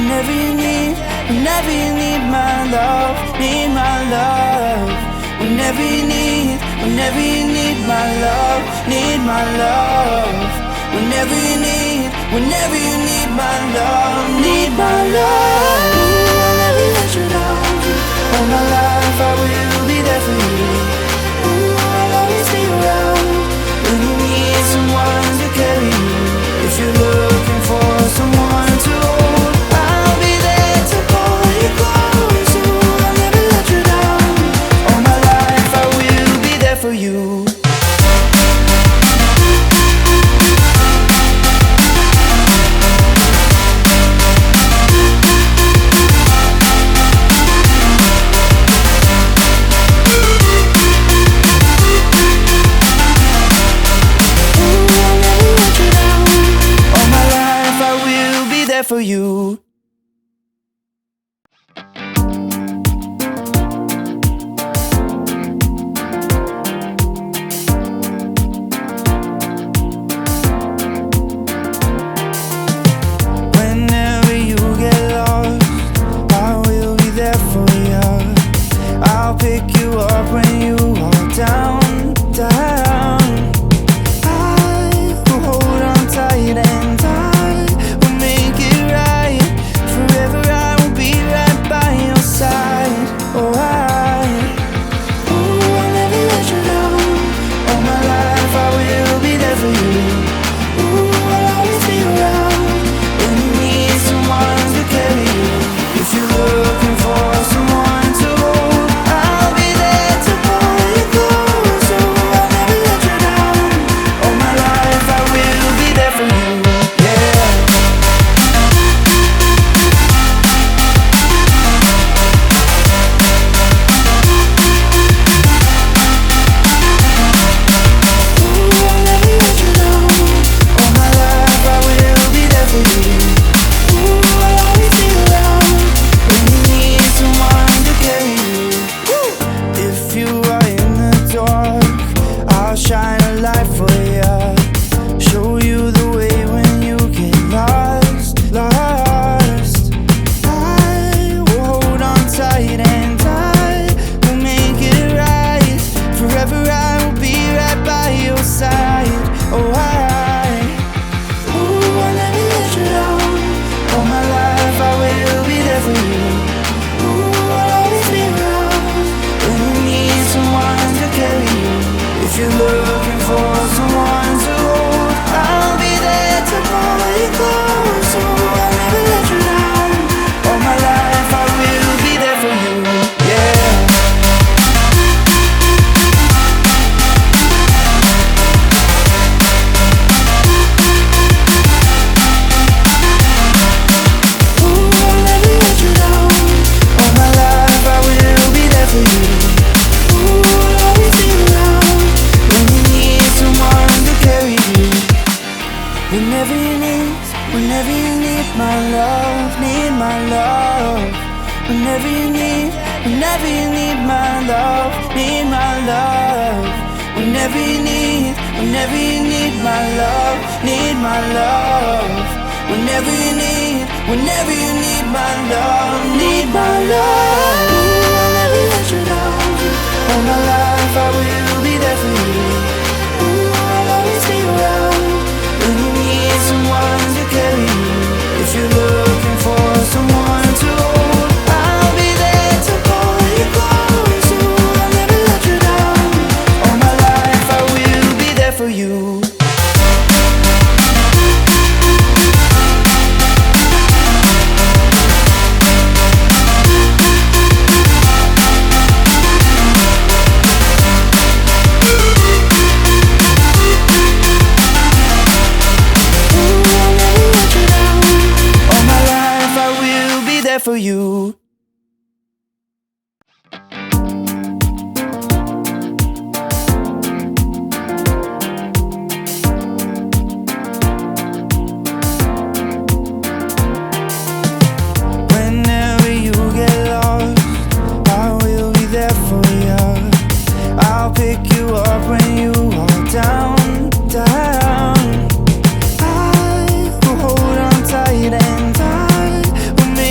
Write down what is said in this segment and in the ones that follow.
whenever you need my love, need my love. Whenever you need my love, need my love. Whenever you need my love, need my love. I'll never let you down. All my life I will be there for you. I'll always be around when you need someone to carry you. If you're looking for someone to hold, I'll be there to pull you close. I'll never let you down. All my life I will be there for you. For you. Whenever you get lost, I will be there for you. I'll pick you up when you are down, down. I will hold on tight and for you. Whenever you get lost, I will be there for you. I'll pick you up when you are down, down. I will hold on tight and I will make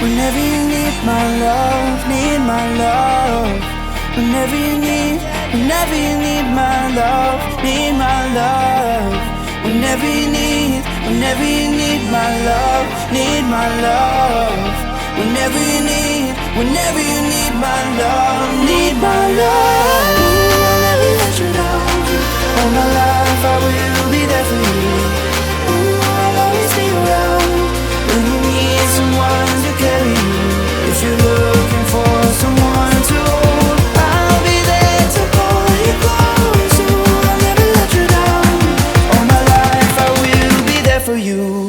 whenever you need my love, need my love. Whenever you need my love, need my love. Whenever you need my love, need my love. Whenever you need my love, need my love. I'll never let you down. All my life I will be there for you. I'll always be around when you need someone to carry you. If you're looking for someone to hold, I'll be there to pull you close. I'll never let you down. All my life I will be there for you.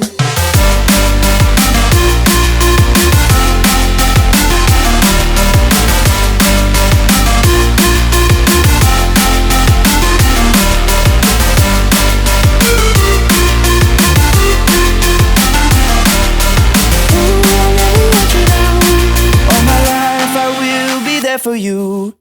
For you.